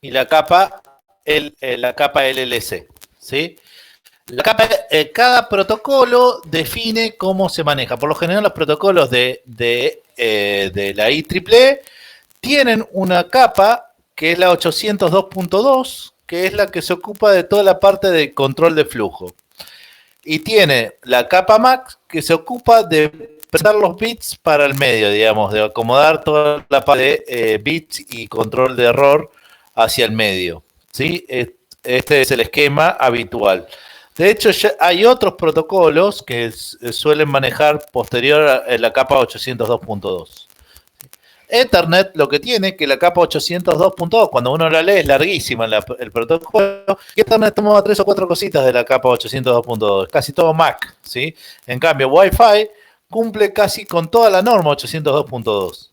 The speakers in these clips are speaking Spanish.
y la capa LLC, ¿sí? Cada protocolo define cómo se maneja. Por lo general, los protocolos de la IEEE tienen una capa que es la 802.2, que es la que se ocupa de toda la parte de control de flujo. Y tiene la capa MAC, que se ocupa de presentar los bits para el medio, digamos, de acomodar toda la parte de bits y control de error hacia el medio, ¿sí? Este es el esquema habitual. De hecho, ya hay otros protocolos que suelen manejar posterior a la capa 802.2. Ethernet lo que tiene que la capa 802.2, cuando uno la lee, es larguísima el protocolo. Y Ethernet toma 3 o 4 cositas de la capa 802.2, casi todo Mac, ¿sí? En cambio, Wi-Fi cumple casi con toda la norma 802.2,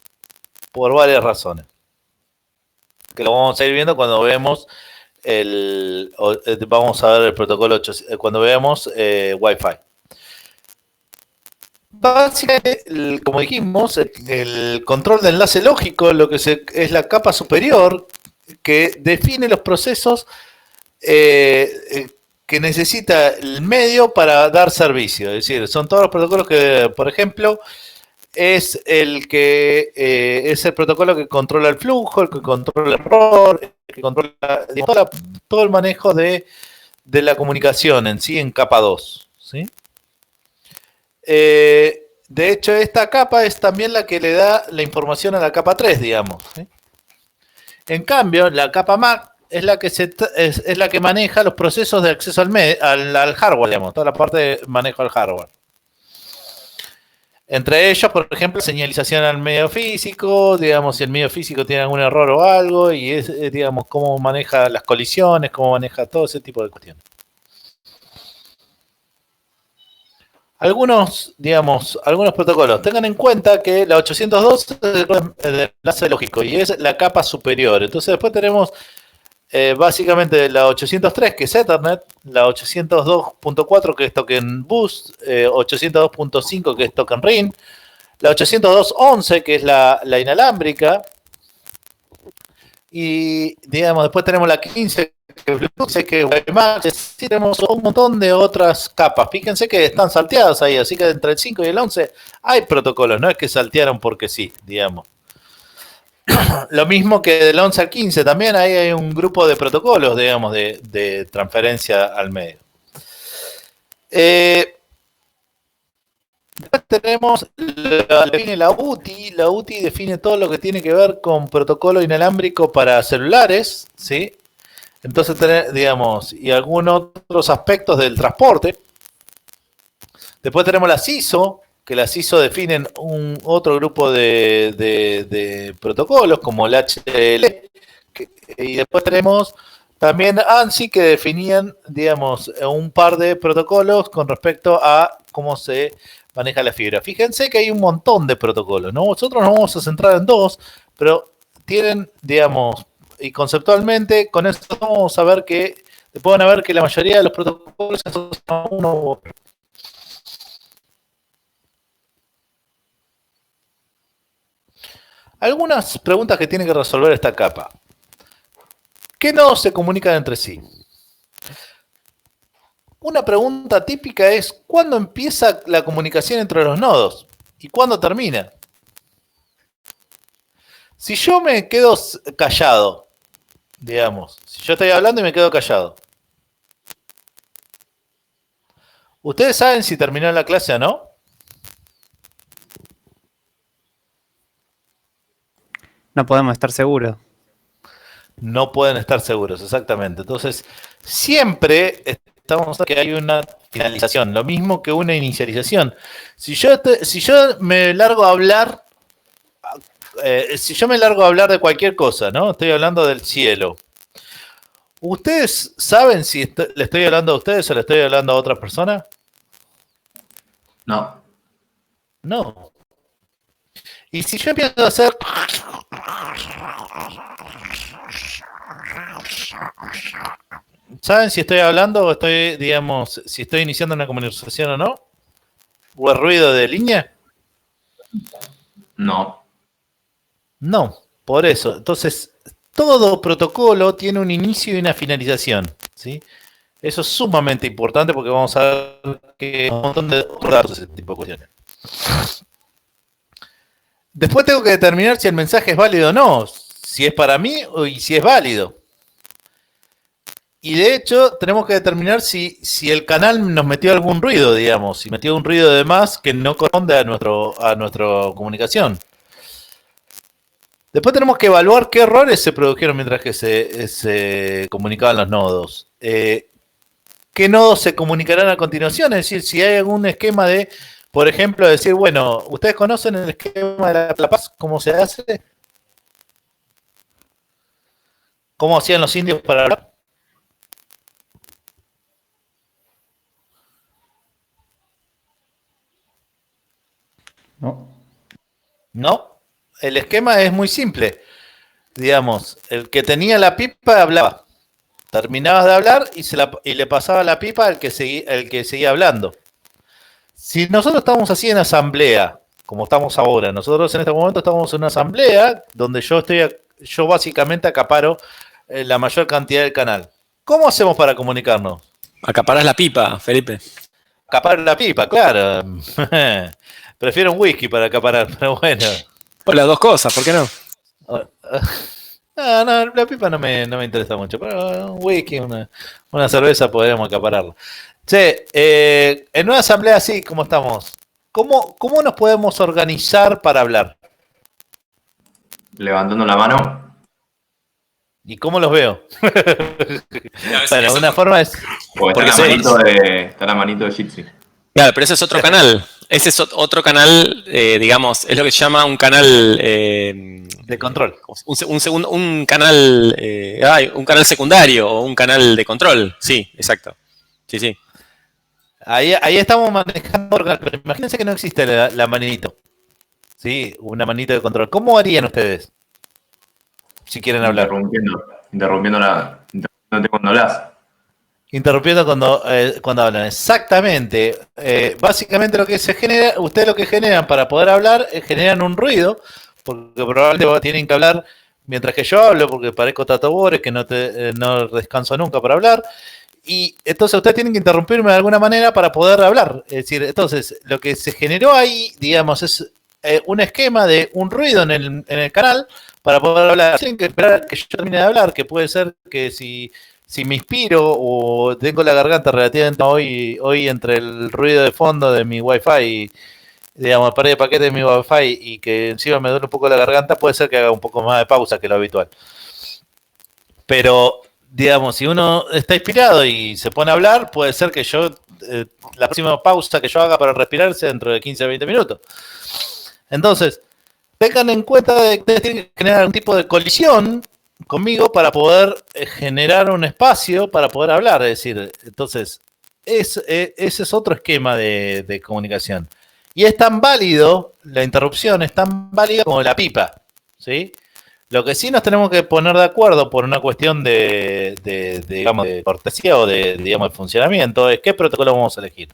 por varias razones. Que lo vamos a ir viendo cuando vemos vamos a ver el protocolo cuando veamos Wi-Fi. Básicamente, como dijimos, el control de enlace lógico es la capa superior que define los procesos que necesita el medio para dar servicio. Es decir, son todos los protocolos que, por ejemplo, es el protocolo que controla el flujo, el que controla el error, el que controla todo el manejo de la comunicación en sí en capa 2, ¿sí? De hecho, esta capa es también la que le da la información a la capa 3, digamos, ¿sí? En cambio, la capa MAC es la que maneja los procesos de acceso al hardware, digamos, toda la parte de manejo al hardware. Entre ellos, por ejemplo, señalización al medio físico, digamos, si el medio físico tiene algún error o algo, y digamos, cómo maneja las colisiones, cómo maneja todo ese tipo de cuestiones. Algunos protocolos. Tengan en cuenta que la 802 es el enlace lógico y es la capa superior. Entonces después tenemos básicamente la 803, que es Ethernet, la 802.4, que es Token Boost, 802.5, que es Token Ring, la 802.11, que es la inalámbrica, y digamos, después tenemos la 15, que es Bluetooth, que es WiMAX, sí, tenemos un montón de otras capas. Fíjense que están salteadas ahí, así que entre el 5 y el 11 hay protocolos, no es que saltearon porque sí, digamos. Lo mismo que del 11 al 15, también ahí hay un grupo de protocolos, digamos, de transferencia al medio. Después tenemos la UTI. La UTI define todo lo que tiene que ver con protocolo inalámbrico para celulares, ¿sí? Entonces, digamos, y algunos otros aspectos del transporte. Después tenemos la CISO, que las ISO definen otro grupo de protocolos, como el HL, y después tenemos también ANSI, que definían, digamos, un par de protocolos con respecto a cómo se maneja la fibra. Fíjense que hay un montón de protocolos, ¿no? Nosotros nos vamos a centrar en dos, pero tienen, digamos, y conceptualmente, con esto vamos a ver que pueden ver que la mayoría de los protocolos se asocian a uno u otro. Algunas preguntas que tiene que resolver esta capa. ¿Qué nodos se comunican entre sí? Una pregunta típica es, ¿cuándo empieza la comunicación entre los nodos? ¿Y cuándo termina? Si yo me quedo callado, digamos, si yo estoy hablando y me quedo callado, ¿ustedes saben si terminó la clase o no? No podemos estar seguros. No pueden estar seguros, exactamente. Entonces, siempre estamos que hay una finalización, lo mismo que una inicialización. Si yo me largo a hablar, de cualquier cosa, ¿no? Estoy hablando del cielo. ¿Ustedes saben si le estoy hablando a ustedes o le estoy hablando a otra persona? No. No. Y si yo empiezo a hacer... ¿Saben si estoy hablando o estoy, digamos, si estoy iniciando una conversación o no? ¿O es ruido de línea? No. No, por eso. Entonces, todo protocolo tiene un inicio y una finalización, ¿sí? Eso es sumamente importante porque vamos a ver que hay un montón de otros datos, ese tipo de cuestiones. Después tengo que determinar si el mensaje es válido o no, si es para mí y si es válido. Y de hecho, tenemos que determinar si el canal nos metió algún ruido, digamos, si metió un ruido de más que no corresponde a nuestra comunicación. Después tenemos que evaluar qué errores se produjeron mientras que se comunicaban los nodos. ¿Qué nodos se comunicarán a continuación? Es decir, si hay algún esquema de, por ejemplo, decir, bueno, ¿ustedes conocen el esquema de la paz? ¿Cómo se hace? ¿Cómo hacían los indios para hablar? No. No, el esquema es muy simple. Digamos, el que tenía la pipa hablaba. Terminabas de hablar y le pasaba la pipa al que seguía hablando. Si nosotros estamos así en asamblea, como estamos ahora, nosotros en este momento estamos en una asamblea donde yo básicamente acaparo la mayor cantidad del canal. ¿Cómo hacemos para comunicarnos? Acaparás la pipa, Felipe. Acapar la pipa, claro. Prefiero un whisky para acaparar, pero bueno. Pues las dos cosas, ¿por qué no? No, la pipa no me interesa mucho, pero un whisky, una cerveza podríamos acapararla. Che, en una asamblea así como estamos, ¿cómo nos podemos organizar para hablar? Levantando la mano. ¿Y cómo los veo? Bueno, una forma es... Porque está la manito de Jitsi. Claro, pero ese es otro canal. Ese es otro canal, digamos, es lo que se llama un canal... de control. Un canal un canal secundario o un canal de control. Sí, exacto. Sí, sí. Ahí estamos manejando, pero imagínense que no existe la manito. ¿Sí? Una manito de control. ¿Cómo harían ustedes? Si quieren hablar. Interrumpiéndote cuando hablas. Interrumpiendo cuando hablan. Exactamente. Básicamente lo que se genera, ustedes lo que generan para poder hablar, generan un ruido, porque probablemente tienen que hablar mientras que yo hablo, porque parezco Tato Bores, que no descanso nunca para hablar. Y entonces ustedes tienen que interrumpirme de alguna manera para poder hablar. Es decir, entonces lo que se generó ahí, digamos, es un esquema de un ruido en el canal para poder hablar. Tienen que esperar que yo termine de hablar, que puede ser que si me inspiro o tengo la garganta relativamente hoy entre el ruido de fondo de mi Wi-Fi, digamos, el par de paquete de mi Wi-Fi y que encima me duele un poco la garganta, puede ser que haga un poco más de pausa que lo habitual. Pero, digamos, si uno está inspirado y se pone a hablar, puede ser que la próxima pausa que yo haga para respirar sea dentro de 15 a 20 minutos. Entonces, tengan en cuenta de que tienen que generar algún tipo de colisión conmigo para poder generar un espacio para poder hablar. Es decir, entonces, ese es otro esquema de comunicación. Y es tan válido, la interrupción es tan válida como la pipa, ¿sí? Lo que sí nos tenemos que poner de acuerdo por una cuestión digamos, de cortesía o digamos, de funcionamiento es qué protocolo vamos a elegir.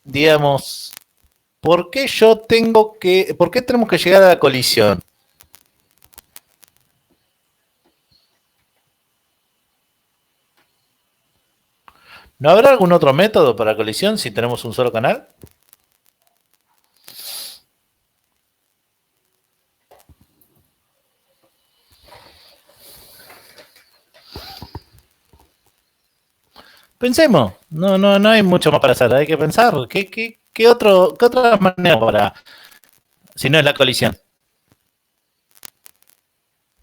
Digamos, ¿por qué tenemos que llegar a la colisión? ¿No habrá algún otro método para colisión si tenemos un solo canal? Pensemos, no hay mucho más para hacer, hay que pensar, ¿qué otra manera para, si no es la colisión?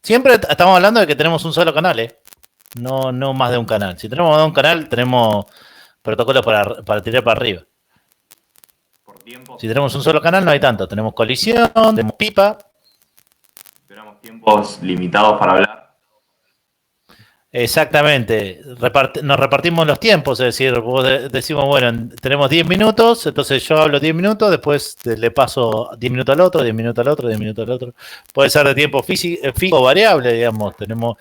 Siempre estamos hablando de que tenemos un solo canal, no más de un canal. Si tenemos más de un canal, tenemos protocolos para tirar para arriba. Si tenemos un solo canal, no hay tanto. Tenemos colisión, tenemos pipa. Tenemos tiempos limitados para hablar. Exactamente. Nos repartimos los tiempos, es decir, vos decimos, bueno, tenemos 10 minutos, entonces yo hablo 10 minutos, después le paso 10 minutos al otro, 10 minutos al otro, 10 minutos al otro. Puede ser de tiempo fijo o variable, digamos. Tenemos,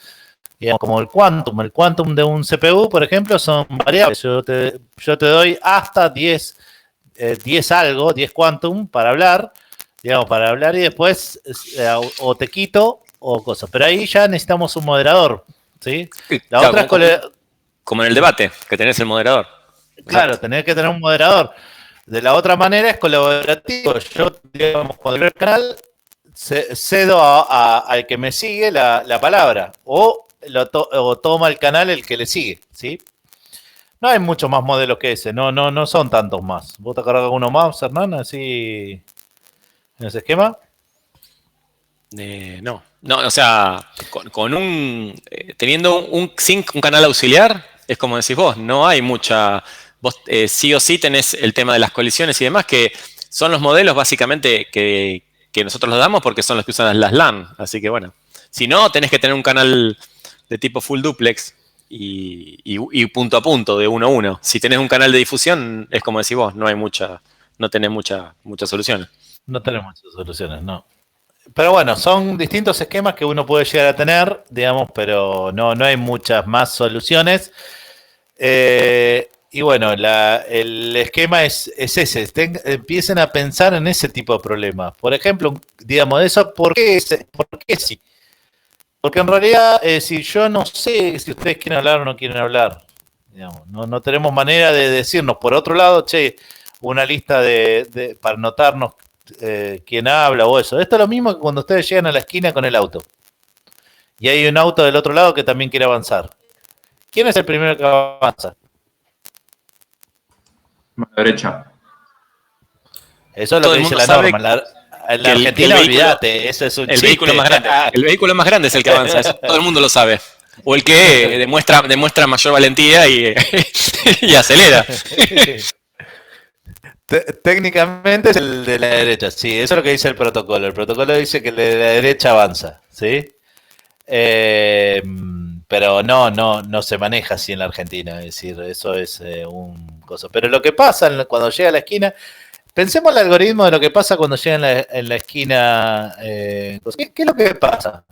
digamos, como el quantum de un CPU, por ejemplo, son variables. Yo te doy hasta 10 quantum para hablar, digamos, para hablar y después o te quito o cosas. Pero ahí ya necesitamos un moderador, ¿sí? La Claro, otra es como en el debate, que tenés el moderador. claro, tenés que tener un moderador. De la otra manera es colaborativo. Yo, digamos, cuando veo el canal, cedo al que me sigue la palabra. O toma el canal el que le sigue, ¿sí? No hay muchos más modelos que ese. No son tantos más. ¿Vos te acordás de alguno más, Hernán? Así en ese esquema. No, o sea, teniendo un canal auxiliar, es como decís vos, no hay mucha. Vos sí o sí tenés el tema de las colisiones y demás, que son los modelos básicamente que nosotros los damos porque son los que usan las LAN. Así que bueno, si no, tenés que tener un canal de tipo full duplex y punto a punto, de 1 a 1. Si tenés un canal de difusión, es como decís vos, no tenés muchas soluciones. No tenemos muchas soluciones, no. Pero bueno, son distintos esquemas que uno puede llegar a tener, digamos, pero no hay muchas más soluciones. Y bueno, el esquema es ese. Empiecen a pensar en ese tipo de problemas. Por ejemplo, digamos, eso, ¿por qué sí? Porque en realidad, si yo no sé si ustedes quieren hablar o no quieren hablar, digamos, no tenemos manera de decirnos. Por otro lado, una lista para notarnos quién habla o eso. Esto es lo mismo que cuando ustedes llegan a la esquina con el auto. Y hay un auto del otro lado que también quiere avanzar. ¿Quién es el primero que avanza? Mano derecha. Eso es lo Todo que el dice mundo la sabe norma. En la Argentina, olvídate, eso es un el chiste. vehículo más grande. El vehículo más grande es el que avanza, eso todo el mundo lo sabe. O el que demuestra mayor valentía y acelera. Técnicamente es el de la derecha, sí, eso es lo que dice el protocolo. El protocolo dice que el de la derecha avanza, ¿sí? Pero no se maneja así en la Argentina, es decir, eso es un cosa. Pero lo que pasa cuando llega a la esquina, pensemos el algoritmo de lo que pasa cuando llega en la esquina. ¿Qué es lo que pasa?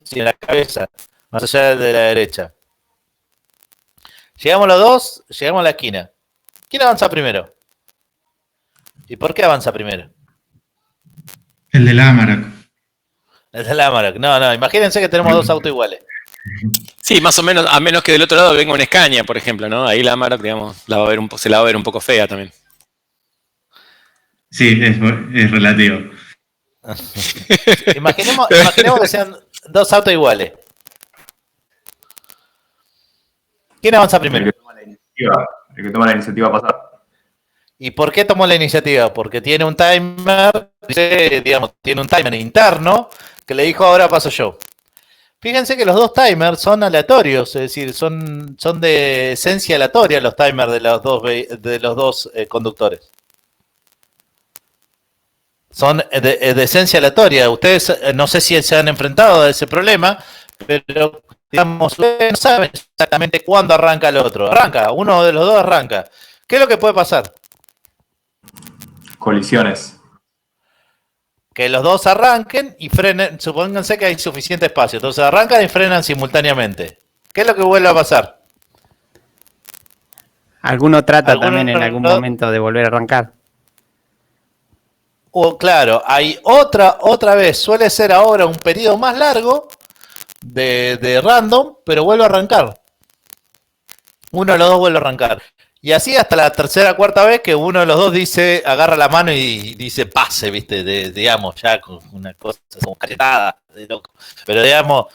Sí, en la cabeza, más allá de la derecha. Llegamos los dos, llegamos a la esquina. ¿Quién avanza primero? ¿Y por qué avanza primero? El de la Amarok. El de la Amarok. No, imagínense que tenemos dos autos iguales. Sí, más o menos, a menos que del otro lado venga una Scania, por ejemplo, ¿no? Ahí la Amarok, digamos, se la va a ver un poco fea también. Sí, es relativo. Imaginemos que sean dos autos iguales. ¿Quién avanza primero? El que toma la iniciativa a pasar. ¿Y por qué tomó la iniciativa? Porque tiene un timer, tiene un timer interno que le dijo ahora paso yo. Fíjense que los dos timers son aleatorios, es decir, son de esencia aleatoria los timers de los dos conductores. Son de esencia aleatoria. Ustedes no sé si se han enfrentado a ese problema, pero digamos, ustedes no saben exactamente cuándo arranca el otro. Arranca, uno de los dos arranca. ¿Qué es lo que puede pasar? Colisiones. Que los dos arranquen y frenen, supónganse que hay suficiente espacio, entonces arrancan y frenan simultáneamente. ¿Qué es lo que vuelve a pasar? Alguno trata también en algún momento de volver a arrancar. Claro, hay otra vez, suele ser ahora un periodo más largo de random, pero vuelve a arrancar. Uno de los dos vuelve a arrancar. Y así hasta la tercera o cuarta vez que uno de los dos agarra la mano y dice pase, ¿viste? Digamos, ya con una cosa como cachetada de loco. Pero digamos...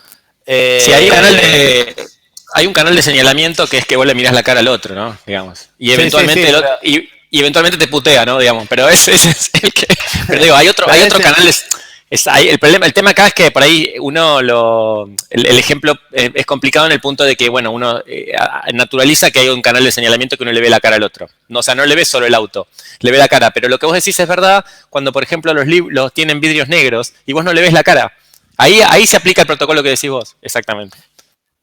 Sí, hay un canal de señalamiento que es que vos le mirás la cara al otro, ¿no? Digamos. Y eventualmente y eventualmente te putea, ¿no? Digamos, pero ese es el que... Pero digo, hay otro canal... el tema acá es que por ahí el ejemplo es complicado en el punto de que, bueno, uno naturaliza que hay un canal de señalamiento que uno le ve la cara al otro. No, o sea, no le ve solo el auto, le ve la cara. Pero lo que vos decís es verdad cuando, por ejemplo, los tienen vidrios negros y vos no le ves la cara. Ahí se aplica el protocolo que decís vos, exactamente.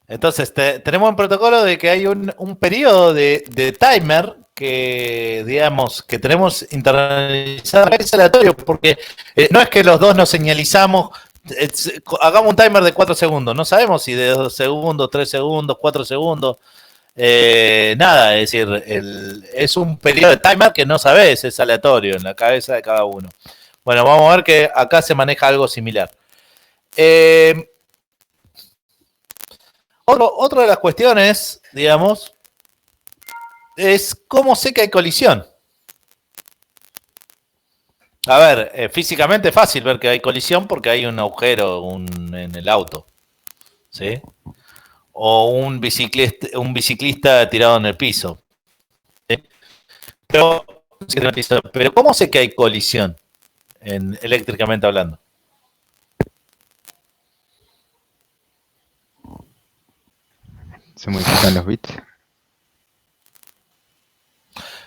Entonces, tenemos un protocolo de que hay un periodo de timer que, digamos, que tenemos internalizado, es aleatorio, porque no es que los dos nos señalizamos, hagamos un timer de 4 segundos, no sabemos si de 2 segundos, 3 segundos, 4 segundos, nada, es decir, es un periodo de timer que no sabes, es aleatorio en la cabeza de cada uno. Bueno, vamos a ver que acá se maneja algo similar. Otra de las cuestiones, digamos, es cómo sé que hay colisión. A ver, físicamente es fácil ver que hay colisión porque hay un agujero en el auto, ¿sí? O un biciclista tirado en el piso, ¿sí? Pero ¿cómo sé que hay colisión eléctricamente hablando? Se modifican los bits.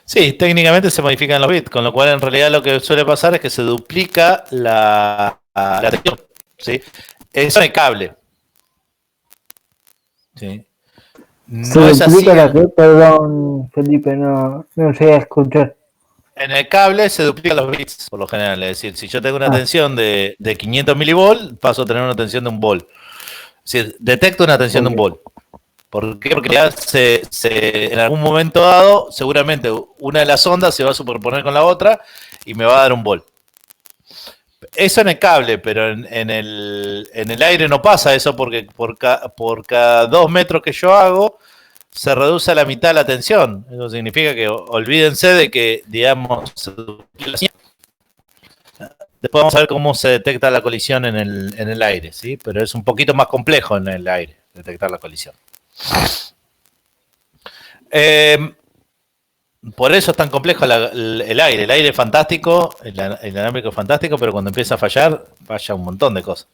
Sí, técnicamente se modifican los bits, con lo cual en realidad lo que suele pasar es que se duplica la tensión, ¿sí? Eso en el cable. ¿Sí? No es así. La que, perdón, Felipe, no sé escuchar. En el cable se duplican los bits, por lo general. Es decir, si yo tengo una tensión de 500 milivolts, paso a tener una tensión de un volt. Es decir, detecto una tensión de un volt. ¿Por qué? Porque ya en algún momento dado, seguramente una de las ondas se va a superponer con la otra y me va a dar un volt. Eso en el cable, pero en el aire no pasa eso porque por cada 2 metros que yo hago, se reduce a la mitad la tensión. Eso significa que olvídense de que, digamos, después vamos a ver cómo se detecta la colisión en el aire, ¿sí? Pero es un poquito más complejo en el aire detectar la colisión. Por eso es tan complejo el aire. El aire es fantástico, el inalámbrico es fantástico, pero cuando empieza a fallar, falla un montón de cosas.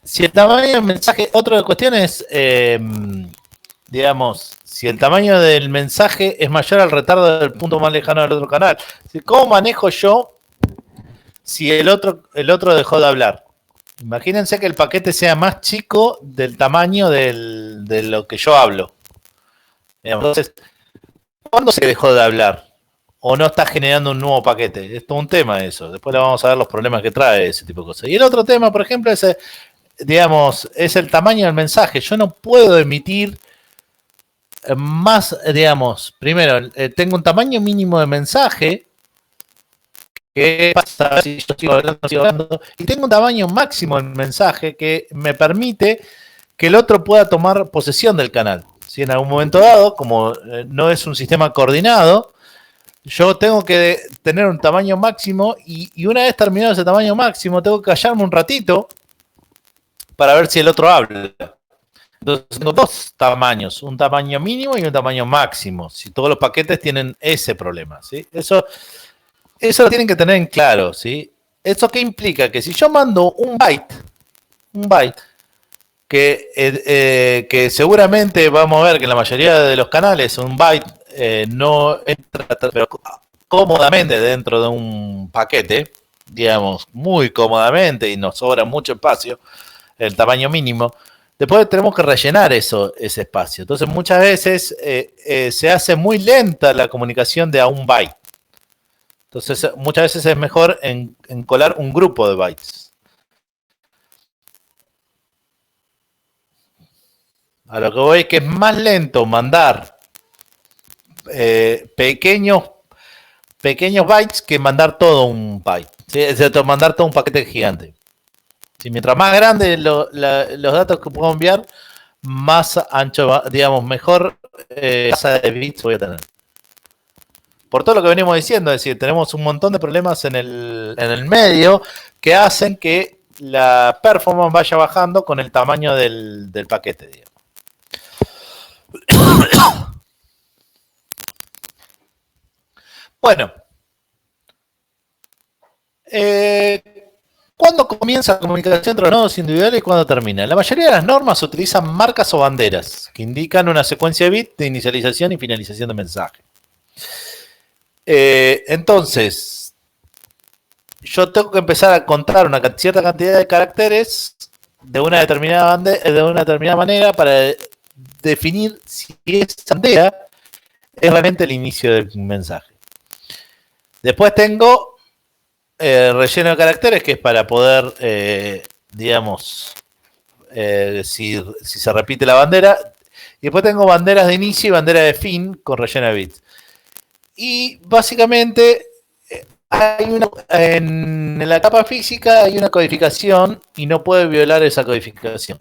Si el tamaño del mensaje, otra de las cuestiones, digamos, si el tamaño del mensaje es mayor al retardo del punto más lejano del otro canal. ¿Cómo manejo yo si el otro dejó de hablar? Imagínense que el paquete sea más chico del tamaño de lo que yo hablo. Entonces, ¿cuándo se dejó de hablar? ¿O no está generando un nuevo paquete? Es todo un tema eso. Después le vamos a ver los problemas que trae ese tipo de cosas. Y el otro tema, por ejemplo, es, digamos, es el tamaño del mensaje. Yo no puedo emitir más, digamos, primero, tengo un tamaño mínimo de mensaje. ¿Qué pasa si yo sigo hablando? Y tengo un tamaño máximo del mensaje que me permite que el otro pueda tomar posesión del canal. Si en algún momento dado, como no es un sistema coordinado, yo tengo que tener un tamaño máximo y una vez terminado ese tamaño máximo, tengo que callarme un ratito para ver si el otro habla. Entonces tengo 2 tamaños, un tamaño mínimo y un tamaño máximo. Si todos los paquetes tienen ese problema, ¿sí? Eso lo tienen que tener en claro, ¿sí? ¿Eso qué implica? Que si yo mando un byte, que seguramente vamos a ver que en la mayoría de los canales un byte no entra pero cómodamente dentro de un paquete, digamos, muy cómodamente y nos sobra mucho espacio, el tamaño mínimo. Después tenemos que rellenar ese espacio. Entonces muchas veces se hace muy lenta la comunicación de a un byte. Entonces, muchas veces es mejor encolar un grupo de bytes. A lo que voy es que es más lento mandar pequeños bytes que mandar todo un byte. ¿Sí? Es decir, mandar todo un paquete gigante. ¿Sí? Mientras más grandes los datos que puedo enviar, más ancho, digamos, mejor tasa de bits voy a tener. Por todo lo que venimos diciendo, es decir, tenemos un montón de problemas en el medio que hacen que la performance vaya bajando con el tamaño del paquete, digamos. Bueno. ¿Cuándo comienza la comunicación entre los nodos individuales y cuándo termina? La mayoría de las normas utilizan marcas o banderas que indican una secuencia de bits de inicialización y finalización de mensaje. Entonces, yo tengo que empezar a contar una cierta cantidad de caracteres de una determinada manera para definir si esa bandera es realmente el inicio del mensaje. Después tengo relleno de caracteres, que es para poder, digamos, si se repite la bandera. Y después tengo banderas de inicio y bandera de fin con relleno de bits. Y básicamente en la capa física hay una codificación y no puede violar esa codificación.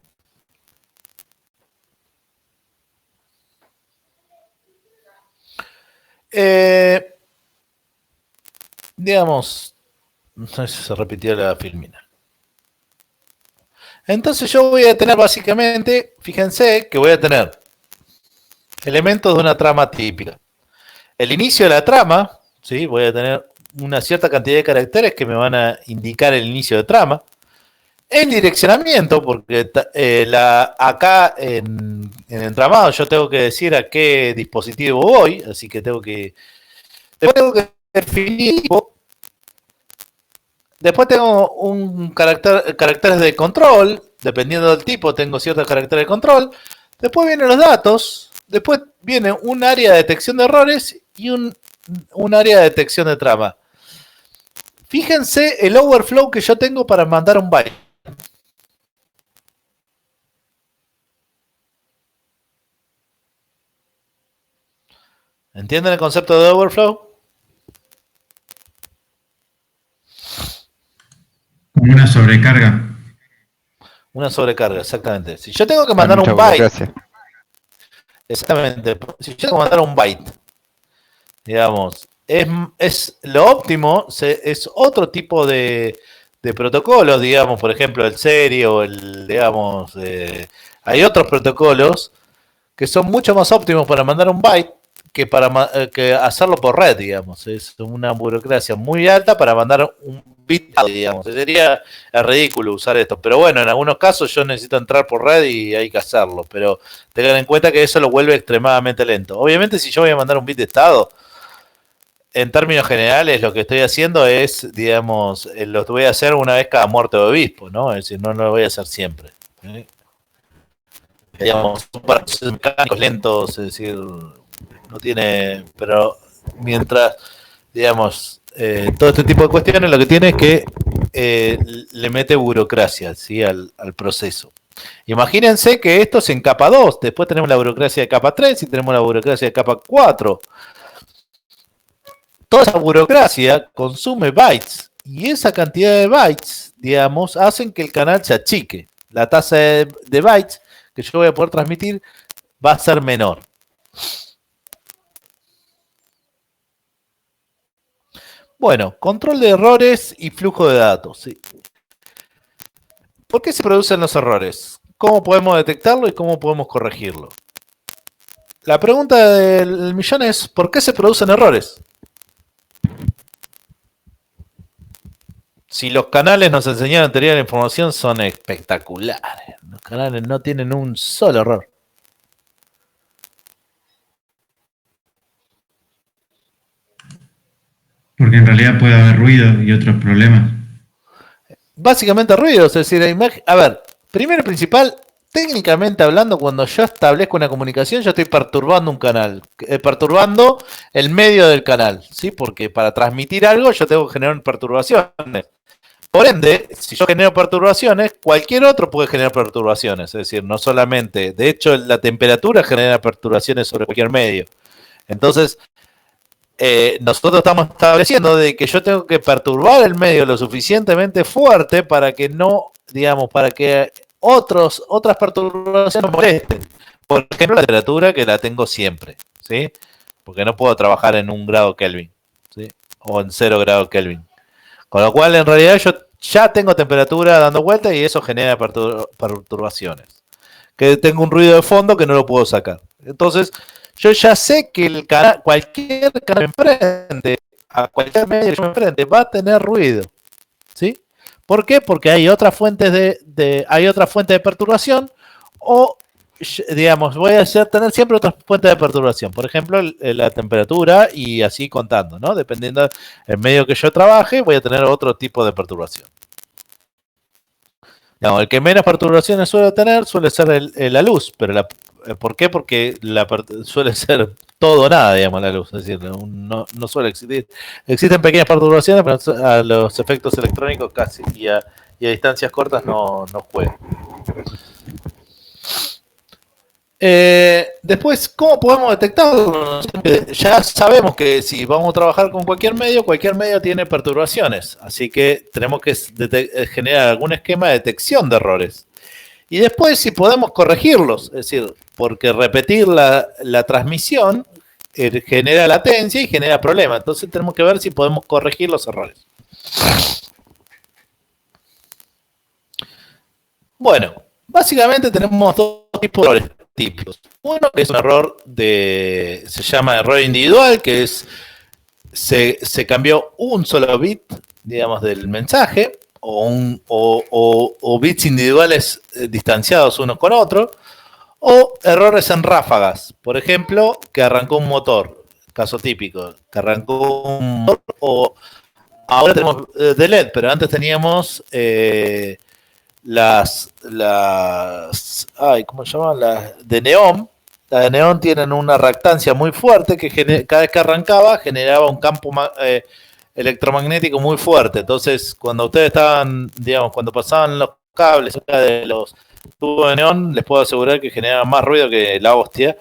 Digamos, no sé si se repitió la filmina. Entonces yo voy a tener básicamente, fíjense que voy a tener elementos de una trama típica. El inicio de la trama, ¿sí? Voy a tener una cierta cantidad de caracteres que me van a indicar el inicio de trama. El direccionamiento, porque acá en el entramado yo tengo que decir a qué dispositivo voy, así que después tengo que definir. Después tengo un caracteres de control, dependiendo del tipo tengo ciertos caracteres de control. Después vienen los datos, después viene un área de detección de errores y un área de detección de trama. Fíjense el overflow que yo tengo para mandar un byte. ¿Entienden el concepto de overflow? Como una sobrecarga. Una sobrecarga, exactamente. Si yo tengo que mandar un byte, exactamente, si yo tengo que mandar un byte, digamos, es lo óptimo, es otro tipo de protocolos, digamos, por ejemplo, el serio, digamos, hay otros protocolos que son mucho más óptimos para mandar un byte que hacerlo por red, digamos. Es una burocracia muy alta para mandar un bit, digamos. Sería ridículo usar esto. Pero bueno, en algunos casos yo necesito entrar por red y hay que hacerlo. Pero tengan en cuenta que eso lo vuelve extremadamente lento. Obviamente, si yo voy a mandar un bit de estado, en términos generales, lo que estoy haciendo es, digamos, lo voy a hacer una vez cada muerte de obispo, ¿no? Es decir, no lo voy a hacer siempre. Digamos, son procesos mecánicos lentos, es decir, no tiene, pero mientras, digamos, todo este tipo de cuestiones lo que tiene es que le mete burocracia, ¿sí? al proceso. Imagínense que esto es en capa 2, después tenemos la burocracia de capa 3 y tenemos la burocracia de capa 4. Toda esa burocracia consume bytes y esa cantidad de bytes, digamos, hacen que el canal se achique. La tasa de bytes que yo voy a poder transmitir va a ser menor. Bueno, control de errores y flujo de datos. ¿Sí? ¿Por qué se producen los errores? ¿Cómo podemos detectarlo y cómo podemos corregirlo? La pregunta del millón es, ¿por qué se producen errores? Si los canales nos enseñaron teoría de la información, son espectaculares. Los canales no tienen un solo error. Porque en realidad puede haber ruido y otros problemas. Básicamente ruidos, es decir, a ver, primero y principal, técnicamente hablando, cuando yo establezco una comunicación, yo estoy perturbando un canal, perturbando el medio del canal, ¿sí? Porque para transmitir algo yo tengo que generar perturbaciones. Por ende, si yo genero perturbaciones, cualquier otro puede generar perturbaciones, es decir, no solamente, de hecho la temperatura genera perturbaciones sobre cualquier medio. Entonces, nosotros estamos estableciendo de que yo tengo que perturbar el medio lo suficientemente fuerte para que no, digamos, para que otras perturbaciones molesten. Por ejemplo, la temperatura que la tengo siempre, ¿sí? Porque no puedo trabajar en 1 grado Kelvin, ¿sí? O en 0 grado Kelvin. Con lo cual, en realidad, yo ya tengo temperatura dando vueltas y eso genera perturbaciones. Que tengo un ruido de fondo que no lo puedo sacar. Entonces, yo ya sé que el canal, cualquier canal enfrente, a cualquier medio que yo me enfrente, va a tener ruido. ¿Sí? ¿Por qué? Porque hay otras fuentes de perturbación o, digamos, voy a tener siempre otras fuentes de perturbación. Por ejemplo, la temperatura y así contando, ¿no? Dependiendo del medio que yo trabaje, voy a tener otro tipo de perturbación. No, el que menos perturbaciones suele tener suele ser la luz, pero ¿por qué? Porque suele ser todo o nada, digamos, la luz, es decir, no suele existir. Existen pequeñas perturbaciones, pero a los efectos electrónicos casi y a distancias cortas no juegan. Después, ¿cómo podemos detectarlo? Ya sabemos que si vamos a trabajar con cualquier medio tiene perturbaciones, así que tenemos que generar algún esquema de detección de errores. Y después, si podemos corregirlos, es decir, porque repetir la transmisión genera latencia y genera problemas, entonces tenemos que ver si podemos corregir los errores. Bueno, básicamente tenemos dos tipos de errores típicos. Uno que es un error se llama error individual, que es se cambió un solo bit, digamos, del mensaje, o bits individuales distanciados unos con otros, o errores en ráfagas. Por ejemplo, que arrancó un motor, caso típico, que arrancó un motor, o ahora tenemos de LED, pero antes teníamos ¿cómo se llaman? Las de neón. Las de neón tienen una reactancia muy fuerte que cada vez que arrancaba generaba un campo electromagnético muy fuerte. Entonces, cuando ustedes estaban, digamos, cuando pasaban los cables cerca de los tubos de neón, les puedo asegurar que generaba más ruido que la hostia.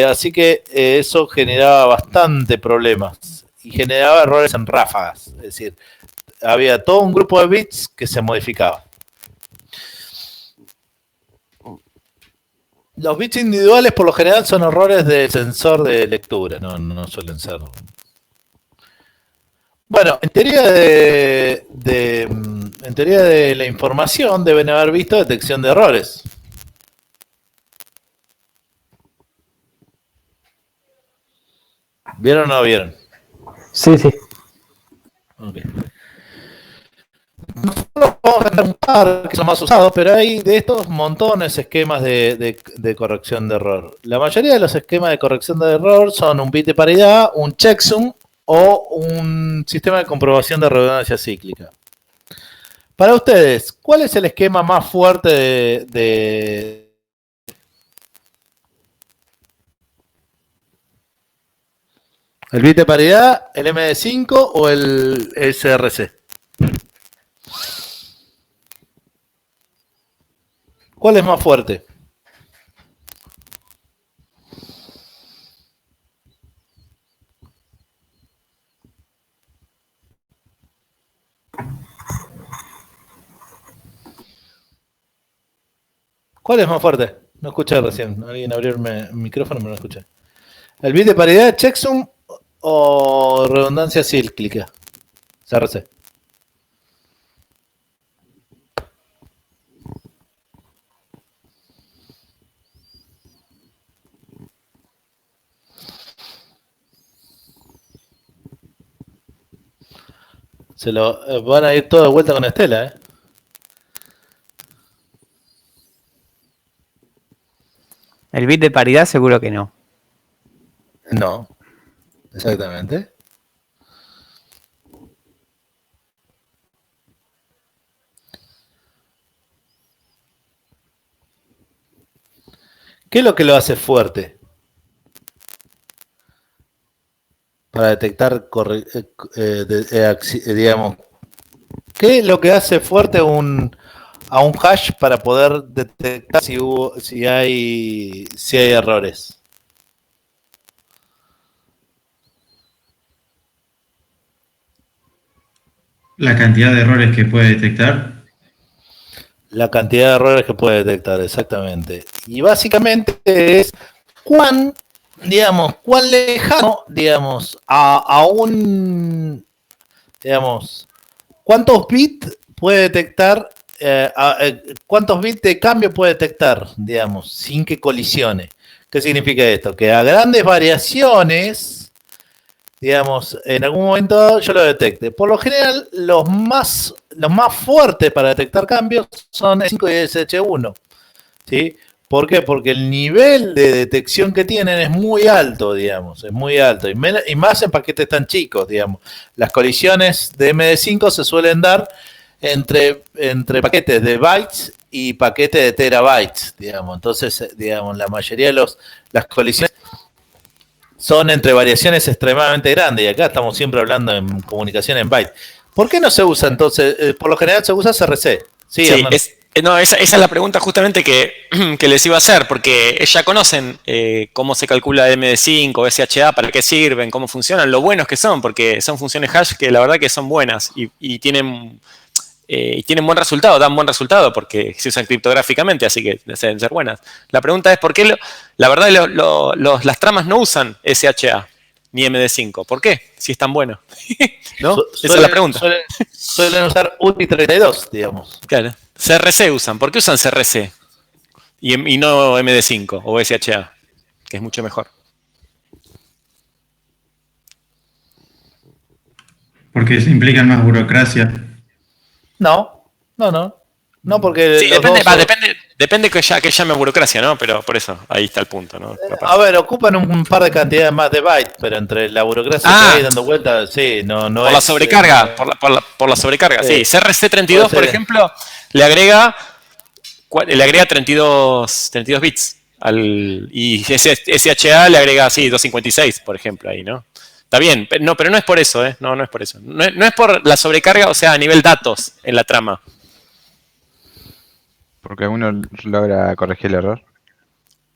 Así que eso generaba bastante problemas y generaba errores en ráfagas. Es decir, había todo un grupo de bits que se modificaba. Los bits individuales por lo general son errores del sensor de lectura, no suelen ser. Bueno, en teoría de la información deben haber visto detección de errores. ¿Vieron o no vieron? Sí, sí. Ok. Nosotros vamos a tener un par que son más usados, pero hay de estos montones de esquemas de corrección de error. La mayoría de los esquemas de corrección de error son un bit de paridad, un checksum o un sistema de comprobación de redundancia cíclica. Para ustedes, ¿cuál es el esquema más fuerte ¿El bit de paridad, el MD5 o el SRC? ¿Cuál es más fuerte? ¿Cuál es más fuerte? No escuché recién. Alguien abrió el micrófono, pero no escuché. ¿El bit de paridad, checksum o redundancia cíclica? CRC. Se lo van a ir todo de vuelta con Estela, ¿eh? El bit de paridad seguro que no. No, exactamente. ¿Qué es lo que lo hace fuerte? Para detectar, digamos, ¿qué es lo que hace fuerte a un hash para poder detectar si hay errores? La cantidad de errores que puede detectar. La cantidad de errores que puede detectar, exactamente. Y básicamente es cuán lejano, digamos, a un, digamos, cuántos bits puede detectar, cuántos bits de cambio puede detectar, digamos, sin que colisione. ¿Qué significa esto? Que a grandes variaciones, digamos, en algún momento yo lo detecte. Por lo general, los más fuertes para detectar cambios son S5 y SH1. ¿Sí? ¿Por qué? Porque el nivel de detección que tienen es muy alto, digamos, es muy alto. Y más en paquetes tan chicos, digamos. Las colisiones de MD5 se suelen dar entre paquetes de bytes y paquetes de terabytes, digamos. Entonces, digamos, la mayoría de las colisiones son entre variaciones extremadamente grandes, y acá estamos siempre hablando en comunicación en bytes. ¿Por qué no se usa entonces? Por lo general se usa CRC. Sí, sí No, esa es la pregunta justamente que les iba a hacer, porque ya conocen cómo se calcula MD5, SHA, para qué sirven, cómo funcionan, lo buenos que son, porque son funciones hash que la verdad que son buenas y tienen buen resultado, dan buen resultado porque se usan criptográficamente, así que deben ser buenas. La pregunta es, ¿por qué la verdad las tramas no usan SHA ni MD5? ¿Por qué? Si es tan bueno. ¿No? Esa es la pregunta. Suelen usar UTI-32, digamos. Claro. CRC usan. ¿Por qué usan CRC? Y no MD5 o SHA, que es mucho mejor. Porque implican más burocracia. No, porque Sí, depende que llame burocracia, ¿no? Pero por eso, ahí está el punto, ¿no? A ver, ocupan un par de cantidades más de bytes, pero entre la burocracia que hay dando vueltas, sí, no por es... la sobrecarga, por la sobrecarga, sí. CRC32, por ejemplo, le agrega 32 bits. Y SHA le agrega, sí, 256, por ejemplo, ahí, ¿no? Está bien, pero no es por eso, ¿eh? No es por eso. No es por la sobrecarga, o sea, a nivel datos en la trama. Porque uno logra corregir el error.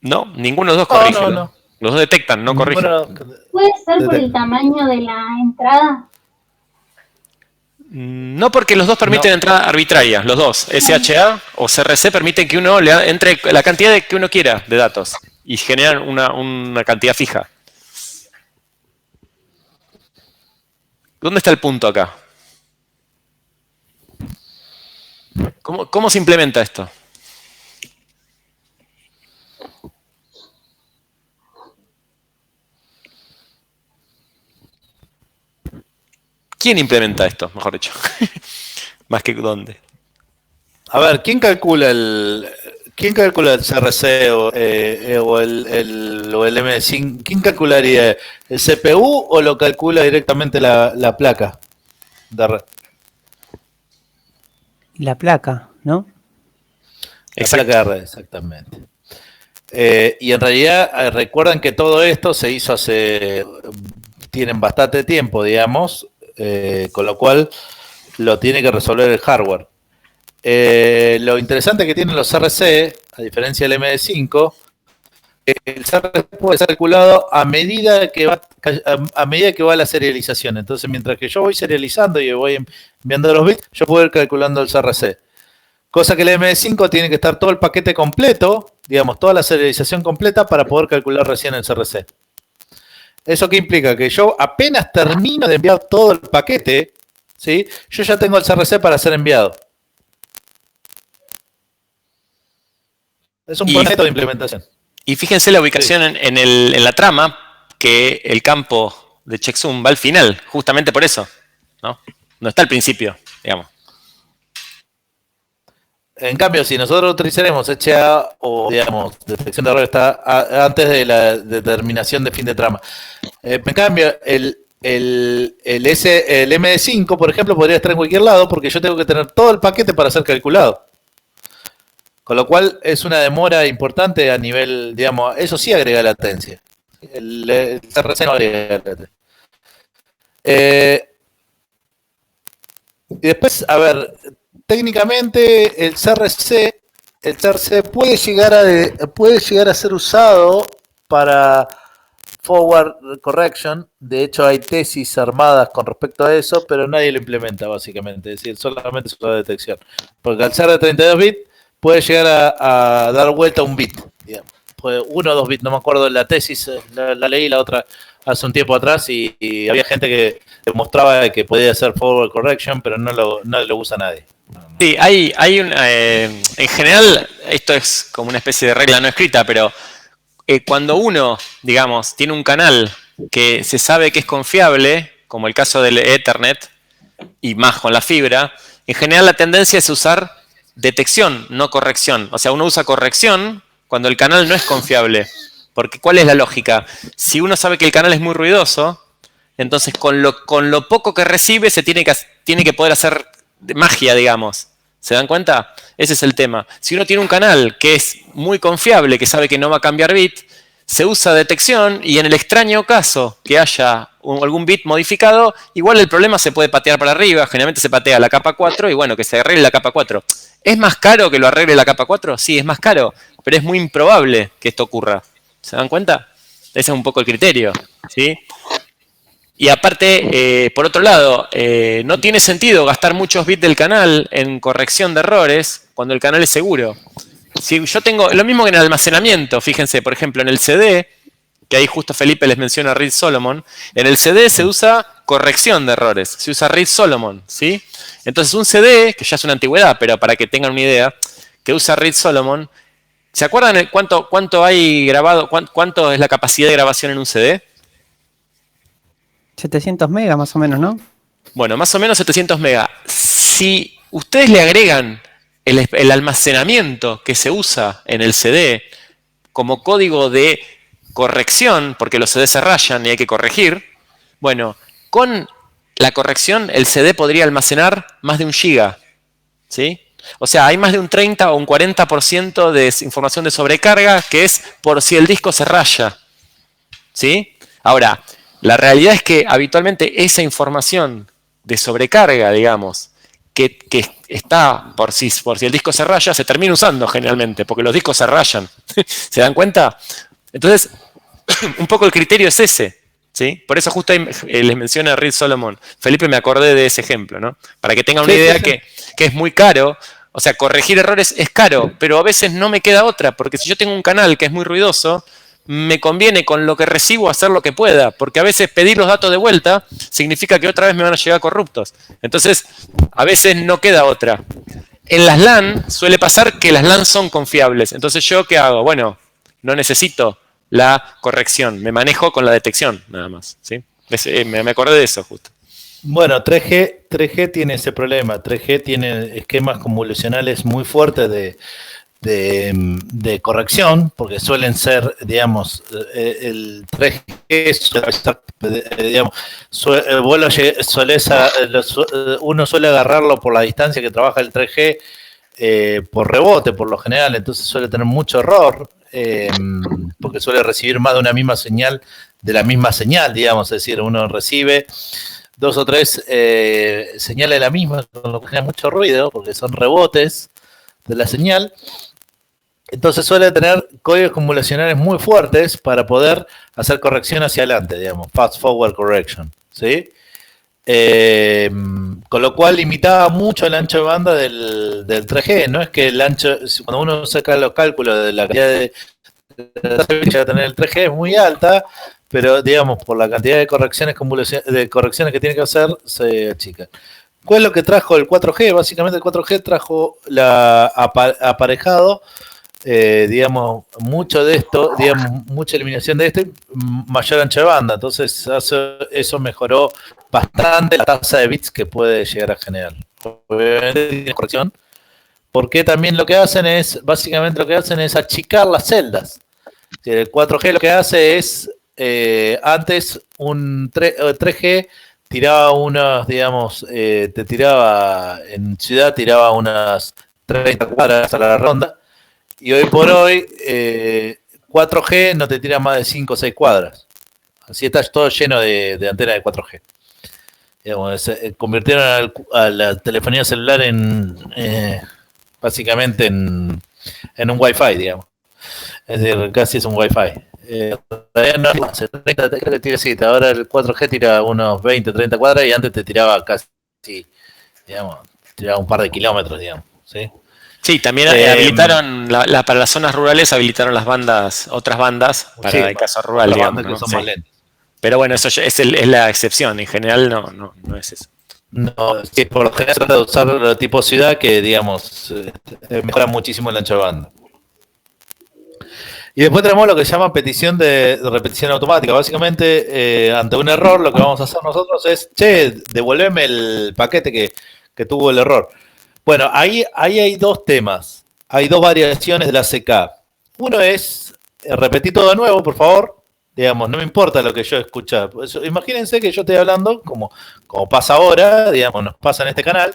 No, ninguno de los dos corrige. No. Los dos detectan, no corrigen. ¿Puede ser por el tamaño de la entrada? No, porque los dos permiten entrada arbitraria, los dos. SHA o CRC permiten que uno le entre la cantidad que uno quiera de datos y generan una cantidad fija. ¿Dónde está el punto acá? ¿Cómo se implementa esto? ¿Quién implementa esto, mejor dicho? Más que dónde. A ver, ¿quién calcula el CRC o el M5? ¿Quién calcularía? ¿El CPU o lo calcula directamente la placa de red? La placa, ¿no? La placa de red, exactamente. Y en realidad, recuerdan que todo esto se hizo tienen bastante tiempo, digamos, con lo cual lo tiene que resolver el hardware. Lo interesante que tienen los CRC, a diferencia del MD5, el CRC puede ser calculado a medida que va la serialización. Entonces, mientras que yo voy serializando y voy enviando los bits, yo puedo ir calculando el CRC. Cosa que el MD5 tiene que estar todo el paquete completo, digamos, toda la serialización completa para poder calcular recién el CRC. ¿Eso qué implica? Que yo apenas termino de enviar todo el paquete, ¿sí? Yo ya tengo el CRC para ser enviado. Es un buen método de implementación. Y fíjense la ubicación en la trama, que el campo de checksum va al final, justamente por eso, ¿no? No está al principio, digamos. En cambio, si nosotros utilizaremos HA o, digamos, detección de error está antes de la determinación de fin de trama. En cambio, el MD5, por ejemplo, podría estar en cualquier lado porque yo tengo que tener todo el paquete para ser calculado. Con lo cual es una demora importante a nivel, digamos, eso sí agrega latencia. El CRC no agrega latencia. Y después, a ver, técnicamente el CRC puede llegar a ser usado para forward correction. De hecho, hay tesis armadas con respecto a eso, pero nadie lo implementa básicamente. Es decir, solamente es una detección. Porque al ser de 32 bits, puede llegar a dar vuelta un bit, digamos. 1 o 2 bits, no me acuerdo de la tesis, la leí la otra hace un tiempo atrás y había gente que demostraba que podía hacer forward correction, pero no lo usa nadie. Sí, hay en general, esto es como una especie de regla no escrita, pero cuando uno, digamos, tiene un canal que se sabe que es confiable, como el caso del Ethernet, y más con la fibra, en general la tendencia es usar detección, no corrección. O sea, uno usa corrección cuando el canal no es confiable. Porque ¿cuál es la lógica? Si uno sabe que el canal es muy ruidoso, entonces con lo poco que recibe se tiene que poder hacer magia, digamos. ¿Se dan cuenta? Ese es el tema. Si uno tiene un canal que es muy confiable, que sabe que no va a cambiar bit, se usa detección y en el extraño caso que haya algún bit modificado, igual el problema se puede patear para arriba, generalmente se patea la capa 4 y bueno, que se arregle la capa 4. ¿Es más caro que lo arregle la capa 4? Sí, es más caro, pero es muy improbable que esto ocurra. ¿Se dan cuenta? Ese es un poco el criterio, ¿sí? Y aparte, por otro lado, no tiene sentido gastar muchos bits del canal en corrección de errores cuando el canal es seguro. Si yo tengo lo mismo que en el almacenamiento, fíjense, por ejemplo, en el CD, que ahí justo Felipe les menciona Reed Solomon, en el CD se usa corrección de errores, se usa Reed Solomon, ¿sí? Entonces un CD, que ya es una antigüedad, pero para que tengan una idea, que usa Reed Solomon, ¿se acuerdan cuánto hay grabado, cuánto es la capacidad de grabación en un CD? 700 megas más o menos, ¿no? Bueno, más o menos 700 megas. Si ustedes le agregan el almacenamiento que se usa en el CD como código de corrección, porque los CD se rayan y hay que corregir, bueno, con la corrección el CD podría almacenar más de 1 giga, ¿sí? O sea, hay más de un 30 o un 40% de información de sobrecarga que es por si el disco se raya, ¿sí? Ahora, la realidad es que habitualmente esa información de sobrecarga, digamos, que está por si el disco se raya, se termina usando generalmente, porque los discos se rayan. ¿Se dan cuenta? Entonces, un poco el criterio es ese, ¿sí? Por eso justo ahí les menciona Reed Solomon. Felipe, me acordé de ese ejemplo, ¿no? Para que tengan una idea que es muy caro. O sea, corregir errores es caro, pero a veces no me queda otra, porque si yo tengo un canal que es muy ruidoso, me conviene con lo que recibo hacer lo que pueda, porque a veces pedir los datos de vuelta significa que otra vez me van a llegar corruptos. Entonces, a veces no queda otra. En las LAN suele pasar que las LAN son confiables. Entonces, ¿yo qué hago? Bueno, no necesito la corrección, me manejo con la detección, nada más, ¿sí? Me acordé de eso justo. Bueno, 3G tiene ese problema. 3G tiene esquemas convolucionales muy fuertes de corrección, porque suelen ser, digamos, el 3G, digamos, uno suele agarrarlo por la distancia que trabaja el 3G por rebote, por lo general, entonces suele tener mucho error, porque suele recibir más de una misma señal, de la misma señal, digamos, es decir, uno recibe 2 o 3 señales de la misma, con lo que genera mucho ruido, porque son rebotes de la señal. Entonces suele tener códigos convolucionales muy fuertes para poder hacer corrección hacia adelante, digamos, fast forward correction, ¿sí? Con lo cual limitaba mucho el ancho de banda del 3G. No es que el ancho, cuando uno saca los cálculos de la cantidad de que va a tener el 3G es muy alta, pero digamos, por la cantidad de correcciones que tiene que hacer, se achica. ¿Cuál es lo que trajo el 4G? Básicamente el 4G trajo aparejado, digamos, mucho de esto, digamos, mucha eliminación de esto y mayor ancho de banda. Entonces eso mejoró bastante la tasa de bits que puede llegar a generar. Obviamente tiene corrección, porque también básicamente lo que hacen es achicar las celdas. El 4G lo que hace es, antes un 3G tiraba unas, digamos, en ciudad tiraba unas 30 cuadras a la ronda. Y hoy por hoy, 4G no te tira más de 5 o 6 cuadras. Así está todo lleno de antenas de 4G. Digamos, convirtieron a la telefonía celular básicamente en un Wi-Fi, digamos. Es decir, casi es un Wi-Fi. Todavía no hace 30, creo que tira, sí, ahora el 4G tira unos 20, 30 cuadras y antes te tiraba casi, digamos, tiraba un par de kilómetros, digamos, ¿sí? Sí, también habilitaron, para las zonas rurales habilitaron otras bandas para el caso rural, digamos, ¿no? Son más lentas. Pero bueno, eso es la excepción, en general no es eso. No, sí, por lo general se trata de usar tipo ciudad que, digamos, mejora muchísimo el ancho de banda. Y después tenemos lo que se llama petición de repetición automática. Básicamente, ante un error, lo que vamos a hacer nosotros es, devolveme el paquete que tuvo el error. Bueno, ahí hay dos temas. Hay dos variaciones de la CK. Uno es, repetir todo de nuevo, por favor. Digamos, no me importa lo que yo escuché. Imagínense que yo estoy hablando, como pasa ahora, digamos, nos pasa en este canal,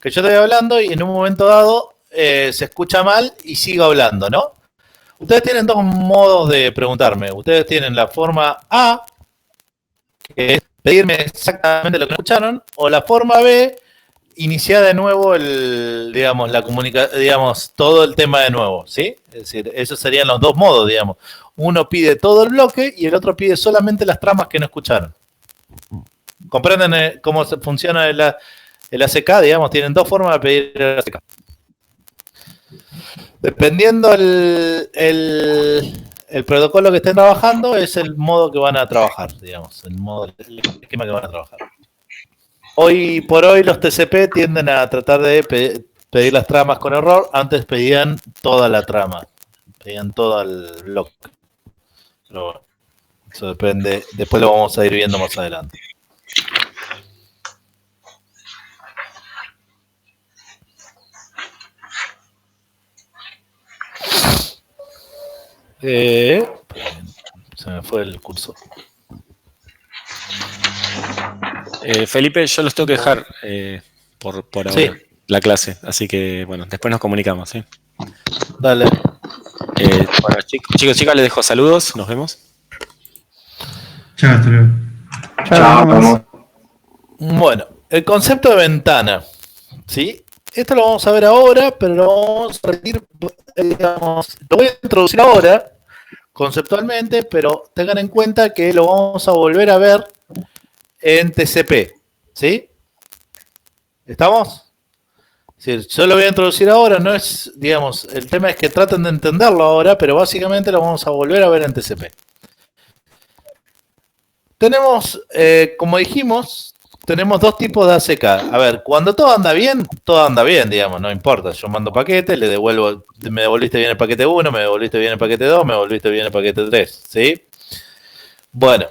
que yo estoy hablando y en un momento dado se escucha mal y sigo hablando, ¿no? Ustedes tienen dos modos de preguntarme. Ustedes tienen la forma A, que es pedirme exactamente lo que escucharon, o la forma B, iniciar de nuevo todo el tema de nuevo, ¿sí? Es decir, esos serían los dos modos, digamos. Uno pide todo el bloque y el otro pide solamente las tramas que no escucharon. ¿Comprenden cómo funciona el ACK? Digamos, tienen dos formas de pedir el ACK. Dependiendo el protocolo que estén trabajando, es el modo que van a trabajar, digamos, el esquema que van a trabajar. Hoy por hoy los TCP tienden a tratar de pedir las tramas con error. Antes pedían toda la trama, pedían todo el bloque. Pero bueno, eso depende, después lo vamos a ir viendo más adelante. Se me fue el curso. Felipe, yo los tengo que dejar por ahora, Sí. la clase, así que bueno, después nos comunicamos, ¿sí? Dale. Bueno, chicos, les dejo saludos, nos vemos. Chao, hasta luego. Chao, nos vemos. Bueno, el concepto de ventana, ¿sí? Esto lo vamos a ver ahora, pero lo vamos a repetir, digamos, lo voy a introducir ahora, conceptualmente, pero tengan en cuenta que lo vamos a volver a ver en TCP, ¿sí? ¿Estamos? Sí, yo lo voy a introducir ahora, no es, digamos, el tema es que traten de entenderlo ahora, pero básicamente lo vamos a volver a ver en TCP. Tenemos, como dijimos, tenemos dos tipos de ACK. A ver, cuando todo anda bien, digamos, no importa. Yo mando paquete, le devuelvo, me devolviste bien el paquete 1, me devolviste bien el paquete 2, me devolviste bien el paquete 3, ¿sí? Bueno.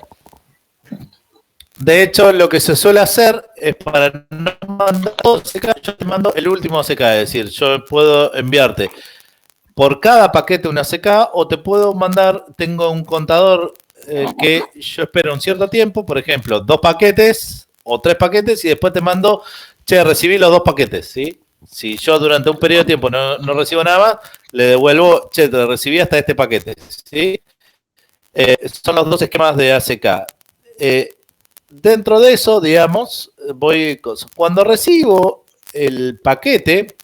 De hecho, lo que se suele hacer es para no mandar todo ACK, yo te mando el último ACK, es decir, yo puedo enviarte por cada paquete una ACK o te puedo mandar, tengo un contador que yo espero un cierto tiempo, por ejemplo, 2 paquetes o 3 paquetes y después te mando, che, recibí los 2 paquetes, ¿sí? Si yo durante un periodo de tiempo no recibo nada más, le devuelvo, che, te recibí hasta este paquete, ¿sí? Son los dos esquemas de ACK. Dentro de eso, digamos, cuando recibo el paquete,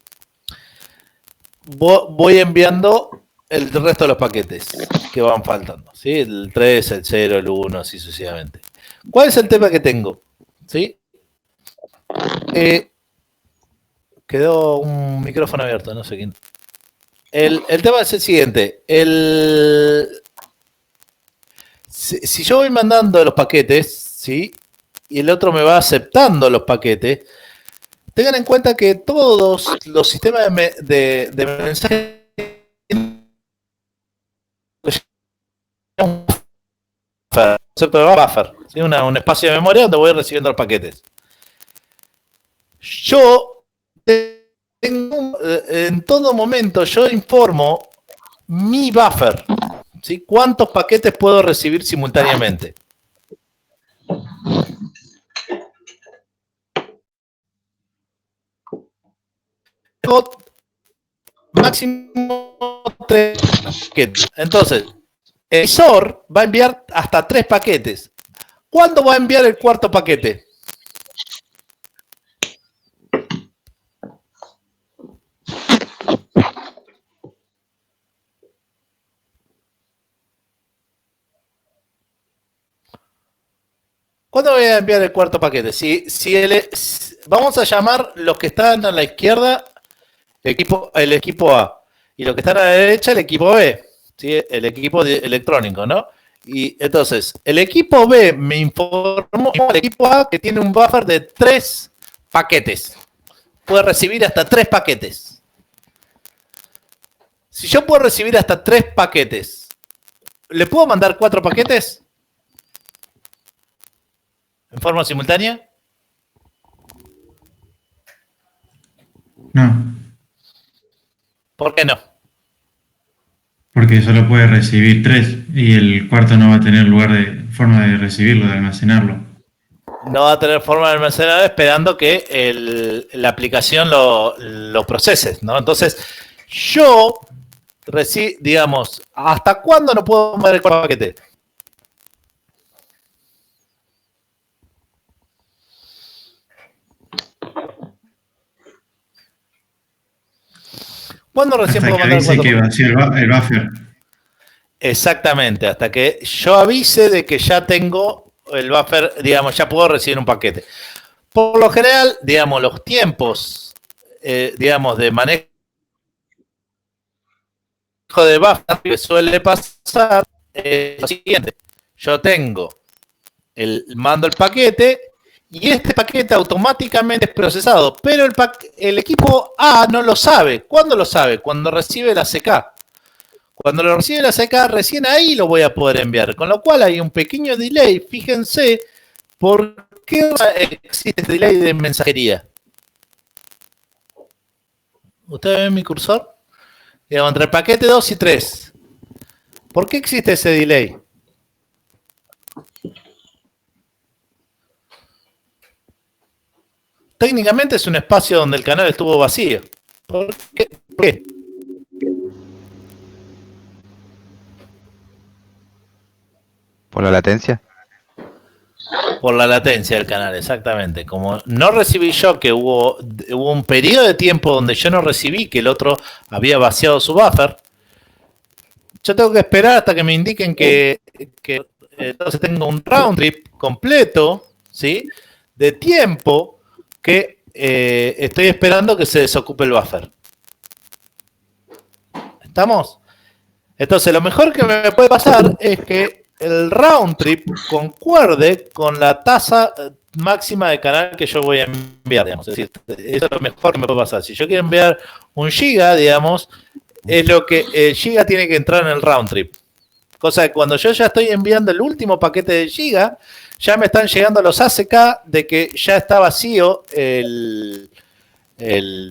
voy enviando el resto de los paquetes que van faltando, ¿sí? El 3, el 0, el 1, así sucesivamente. ¿Cuál es el tema que tengo? ¿Sí? Quedó un micrófono abierto, no sé quién. El tema es el siguiente. Si yo voy mandando los paquetes, ¿sí? Y el otro me va aceptando los paquetes, tengan en cuenta que todos los sistemas de mensajes concepto de buffer, ¿sí? Un espacio de memoria donde voy recibiendo los paquetes. Yo tengo, en todo momento yo informo mi buffer, ¿sí? ¿Cuántos paquetes puedo recibir simultáneamente? Tengo máximo 3 paquetes. Entonces, el emisor va a enviar hasta 3 paquetes. ¿Cuándo va a enviar el cuarto paquete? ¿Cuándo voy a enviar el cuarto paquete? Vamos a llamar los que están a la izquierda el equipo A y los que están a la derecha el equipo B, ¿sí? El equipo electrónico, ¿no? Y entonces, el equipo B me informó al equipo A que tiene un buffer de 3 paquetes. Puede recibir hasta 3 paquetes. Si yo puedo recibir hasta 3 paquetes, ¿le puedo mandar 4 paquetes? ¿En forma simultánea? No, ¿Por qué no? porque solo puede recibir 3 y el cuarto no va a tener forma de recibirlo, de almacenarlo. No va a tener forma de almacenar esperando que la aplicación lo procese, ¿no? Entonces, yo digamos, ¿hasta cuándo no puedo mandar el cuarto paquete? ¿Cuándo recién Hasta puedo que mandar dice que 4x? vació el buffer. Exactamente, hasta que yo avise de que ya tengo el buffer, digamos, ya puedo recibir un paquete. Por lo general, digamos, los tiempos, digamos, de manejo de buffer que suele pasar es lo siguiente. Yo mando el paquete y este paquete automáticamente es procesado, pero el equipo A no lo sabe. ¿Cuándo lo sabe? Cuando recibe la CK. Cuando lo recibe la CK, recién ahí lo voy a poder enviar. Con lo cual hay un pequeño delay. Fíjense por qué existe este delay de mensajería. ¿Ustedes ven mi cursor? Digamos, entre el paquete 2 y 3. ¿Por qué existe ese delay? Técnicamente es un espacio donde el canal estuvo vacío. ¿Por qué? ¿Por qué? ¿Por la latencia? Por la latencia del canal, exactamente. Como no recibí yo, que hubo un periodo de tiempo donde yo no recibí que el otro había vaciado su buffer, yo tengo que esperar hasta que me indiquen que entonces tengo un round trip completo, ¿sí? De tiempo que estoy esperando que se desocupe el buffer. ¿Estamos? Entonces, lo mejor que me puede pasar es que el round trip concuerde con la tasa máxima de canal que yo voy a enviar, digamos. Es decir, eso es lo mejor que me puede pasar. Si yo quiero enviar un giga, digamos, es lo que el giga tiene que entrar en el round trip. Cosa que cuando yo ya estoy enviando el último paquete de giga, ya me están llegando los ACK de que ya está vacío el buffer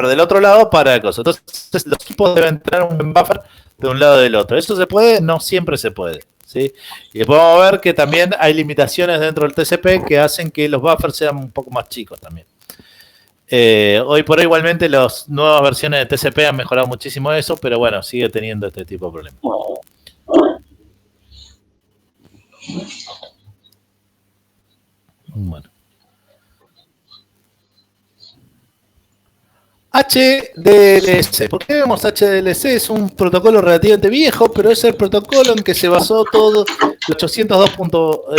del otro lado para el coso. Entonces los equipos deben tener un buen buffer de un lado del otro. ¿Eso se puede? No siempre se puede, ¿sí? Y después vamos a ver que también hay limitaciones dentro del TCP que hacen que los buffers sean un poco más chicos también. Hoy por hoy igualmente las nuevas versiones de TCP han mejorado muchísimo eso, pero bueno, sigue teniendo este tipo de problemas. Bueno. HDLC. ¿Por qué vemos HDLC? Es un protocolo relativamente viejo, pero es el protocolo en que se basó todo.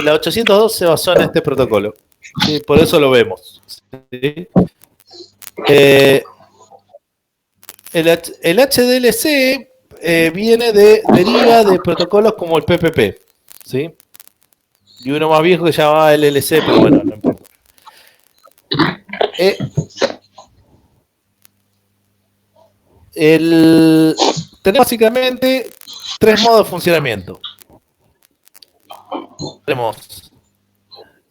La 802 se basó en este protocolo. ¿Sí? Por eso lo vemos. ¿Sí? El HDLC deriva de protocolos como el PPP. ¿Sí? Y uno más viejo que se llamaba LLC, pero bueno, no importa. Tenemos básicamente tres modos de funcionamiento. Tenemos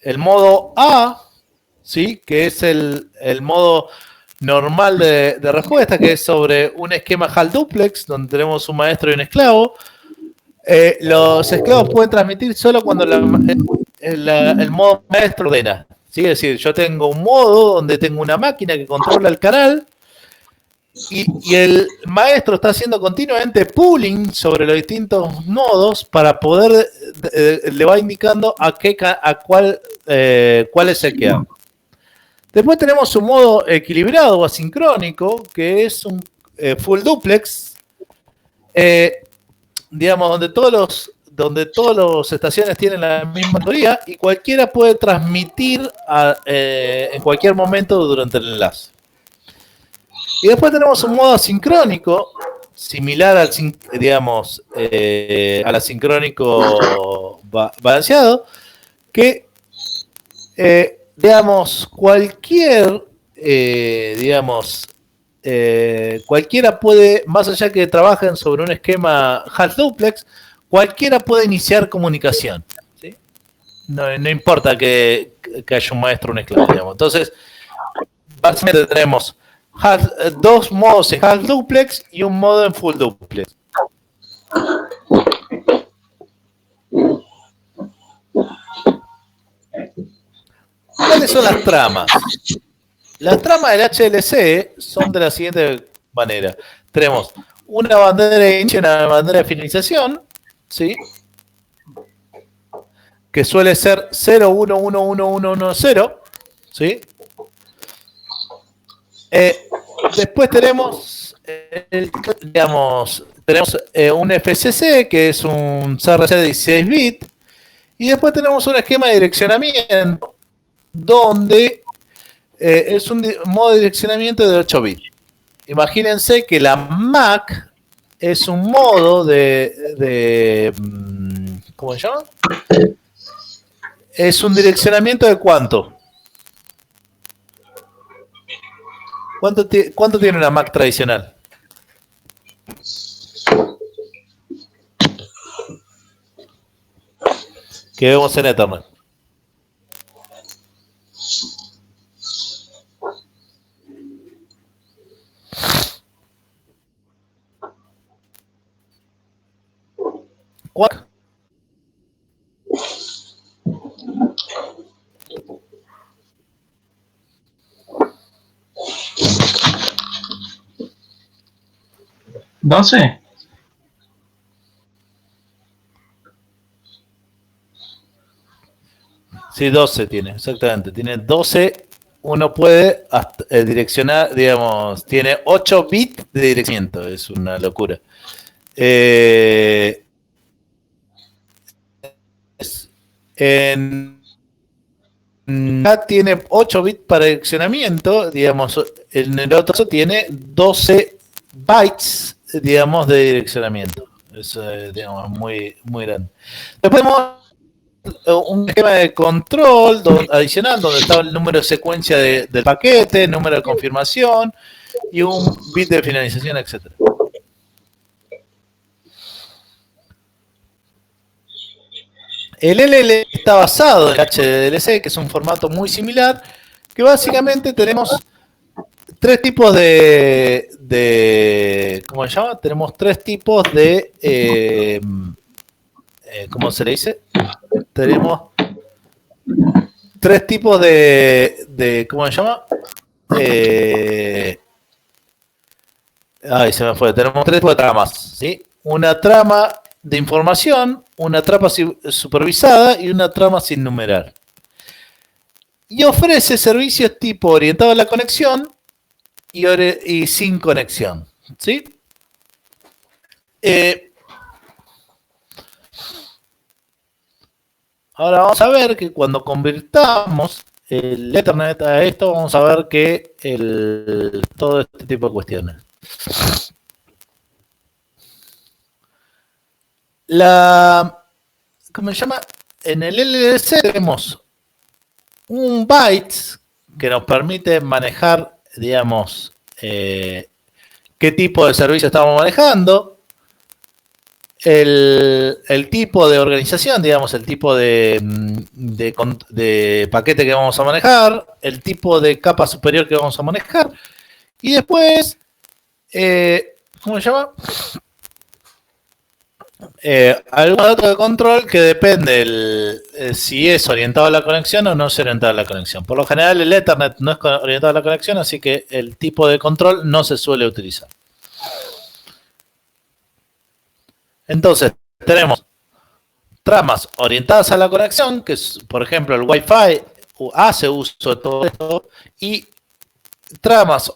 el modo A, ¿sí? Que es el modo normal de respuesta, que es sobre un esquema HAL duplex, donde tenemos un maestro y un esclavo. Los esclavos pueden transmitir solo cuando el modo maestro ordena. ¿Sí? Es decir, yo tengo un modo donde tengo una máquina que controla el canal. Y el maestro está haciendo continuamente pooling sobre los distintos nodos para poder, le va indicando cuál es el que haga. Después tenemos un modo equilibrado o asincrónico, que es un full duplex, digamos, donde todas las estaciones tienen la misma teoría y cualquiera puede transmitir en cualquier momento durante el enlace. Y después tenemos un modo asincrónico, similar al, digamos, al asincrónico balanceado, que, digamos, cualquiera puede, más allá que trabajen sobre un esquema HAL duplex, cualquiera puede iniciar comunicación. ¿Sí? No importa que haya un maestro o un esclavo, digamos. Entonces, básicamente tenemos dos modos en HAL duplex y un modo en full duplex. ¿Cuáles son las tramas? Las tramas del HLC son de la siguiente manera. Tenemos una bandera de inicio y una bandera de finalización, ¿sí? Que suele ser 0111110, ¿sí? Después tenemos, tenemos un FCC, que es un CRC de 16 bits, y después tenemos un esquema de direccionamiento, donde es un modo de direccionamiento de 8 bits. Imagínense que la MAC es un modo ¿cómo se llama? Es un direccionamiento de ¿cuánto? ¿Cuánto tiene una Mac tradicional? Que vemos en Ethernet. ¿Cuánto? ¿12? Sí, 12 tiene, exactamente. Tiene 12. Uno puede direccionar, digamos, tiene 8 bits de direccionamiento. Es una locura. Acá tiene 8 bits para direccionamiento, digamos, en el otro tiene 12 bytes, digamos, de direccionamiento. Es, digamos, muy, muy grande. Después tenemos un esquema de control adicional, donde está el número de secuencia del paquete, el número de confirmación y un bit de finalización, etcétera. El LL está basado en el HDLC, que es un formato muy similar, que básicamente tenemos tres tipos ¿cómo se llama? Tenemos tres tipos de, ¿cómo se le dice? Tenemos tres tipos ¿cómo se llama? Ay, se me fue. Tenemos tres tipos de tramas, ¿sí? Una trama de información, una trama supervisada y una trama sin numerar. Y ofrece servicios tipo orientado a la conexión y sin conexión, ¿sí? Ahora vamos a ver que cuando convirtamos el Ethernet a esto, vamos a ver que todo este tipo de cuestiones. ¿Cómo se llama? En el LLC tenemos un byte que nos permite manejar, digamos, qué tipo de servicio estamos manejando, el tipo de organización, digamos, el tipo de paquete que vamos a manejar, el tipo de capa superior que vamos a manejar, y después, ¿cómo se llama? Algún dato de control que depende si es orientado a la conexión o no es orientado a la conexión. Por lo general el Ethernet no es orientado a la conexión, así que el tipo de control no se suele utilizar. Entonces, tenemos tramas orientadas a la conexión, que es, por ejemplo, el Wi-Fi hace uso de todo esto, y tramas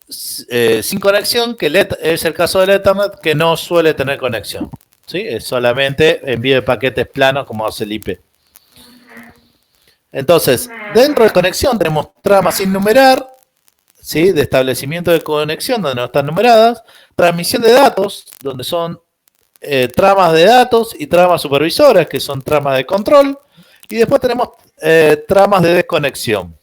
sin conexión, que es el caso del Ethernet, que no suele tener conexión. ¿Sí? Es solamente envío de paquetes planos como hace el IP. Entonces, dentro de conexión tenemos tramas sin numerar, ¿sí? De establecimiento de conexión donde no están numeradas, transmisión de datos, donde son tramas de datos y tramas supervisoras, que son tramas de control, y después tenemos tramas de desconexión.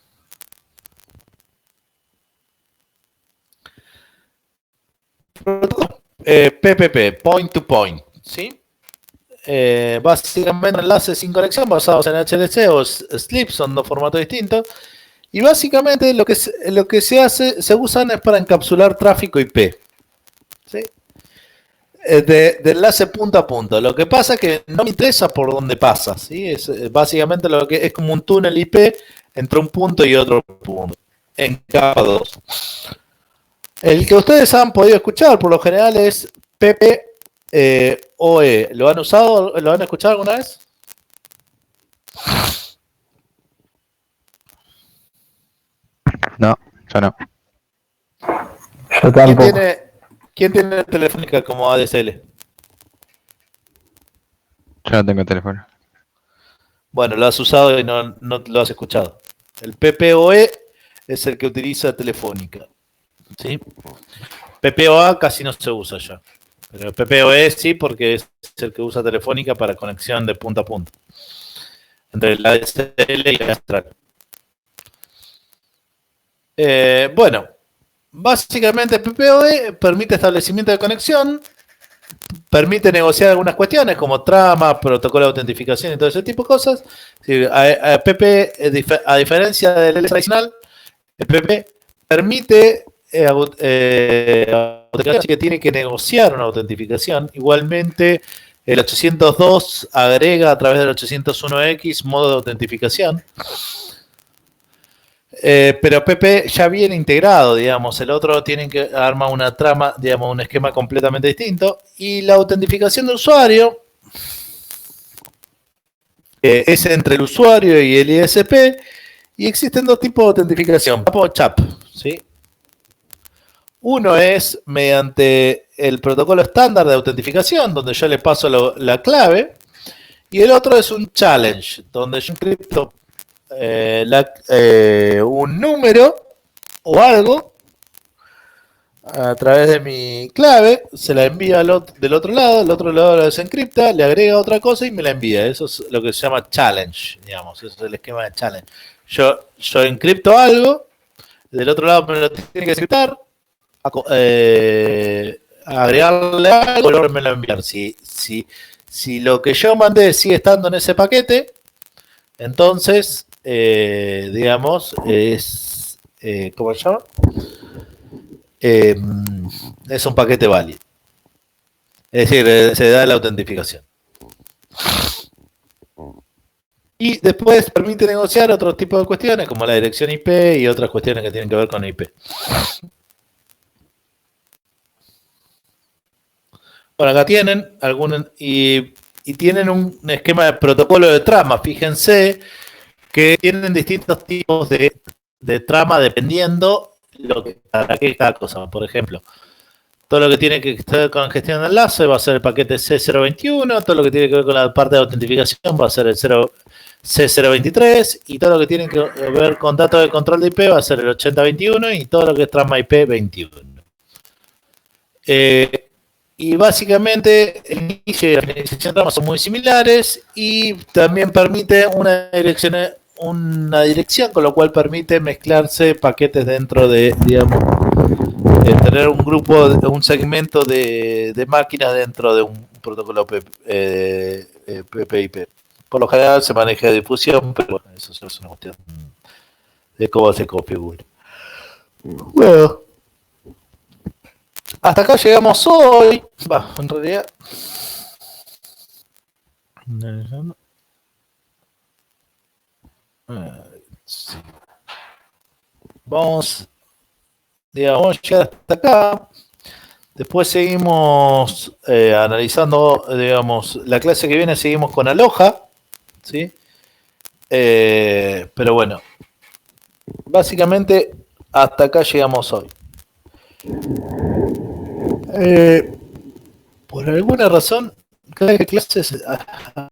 PPP, point to point, ¿sí? Básicamente enlaces sin conexión basados en HDC o SLIP, son dos formatos distintos, y básicamente lo que se usan es para encapsular tráfico IP, ¿sí? De enlace punto a punto. Lo que pasa es que no me interesa por dónde pasa, ¿sí? Es básicamente lo que es como un túnel IP entre un punto y otro punto en capa 2. El que ustedes han podido escuchar por lo general es PPOE. ¿Lo han usado? ¿Lo han escuchado alguna vez? No, yo no. Yo tampoco. ¿Quién tiene Telefónica como ADSL? Yo no tengo teléfono. Bueno, lo has usado y no lo has escuchado. El PPOE es el que utiliza Telefónica. ¿Sí? PPOA casi no se usa ya. Pero el PPOE sí, porque es el que usa Telefónica para conexión de punta a punta. Entre la ADSL y la Astral. Bueno, básicamente PPOE permite establecimiento de conexión, permite negociar algunas cuestiones como trama, protocolo de autentificación y todo ese tipo de cosas. Sí, PP, a diferencia del LS tradicional, el PP permite autenticación, así que tiene que negociar una autentificación. Igualmente, el 802 agrega a través del 801X modo de autentificación. Pero PP ya viene integrado, digamos. El otro tiene que armar una trama, digamos, un esquema completamente distinto. Y la autentificación de usuario es entre el usuario y el ISP. Y existen dos tipos de autentificación, PAP o CHAP, ¿sí? Uno es mediante el protocolo estándar de autentificación, donde yo le paso la clave. Y el otro es un challenge, donde yo encripto un número o algo a través de mi clave, se la envía del otro lado, el otro lado la desencripta, le agrega otra cosa y me la envía. Eso es lo que se llama challenge, digamos, eso es el esquema de challenge. Yo encripto algo, del otro lado me lo tiene que encriptar, agregarle algo y luego me lo enviar. Si lo que yo mandé sigue estando en ese paquete, entonces digamos, es, ¿cómo se llama? Es un paquete válido. Es decir, se da la autentificación. Y después permite negociar otro tipo de cuestiones, como la dirección IP y otras cuestiones que tienen que ver con IP. Bueno, acá tienen algunos, y tienen un esquema de protocolo de trama, fíjense, que tienen distintos tipos de trama dependiendo para qué cada cosa. Por ejemplo, todo lo que tiene que ver con gestión de enlace va a ser el paquete C021, todo lo que tiene que ver con la parte de autentificación va a ser el C023, y todo lo que tiene que ver con datos de control de IP va a ser el 8021, y todo lo que es trama IP 21. Y básicamente el inicio y la finalización de tramas son muy similares, y también permite una dirección, con lo cual permite mezclarse paquetes dentro de, digamos, tener un grupo, un segmento de máquinas dentro de un protocolo PPIP. Por lo general se maneja de difusión, pero bueno, eso es una cuestión de cómo se configura. Bueno, hasta acá llegamos hoy. En realidad. Sí. Vamos a llegar hasta acá. Después seguimos analizando, digamos, la clase que viene seguimos con Aloha, ¿sí? Pero bueno, básicamente hasta acá llegamos hoy. Por alguna razón, cada clase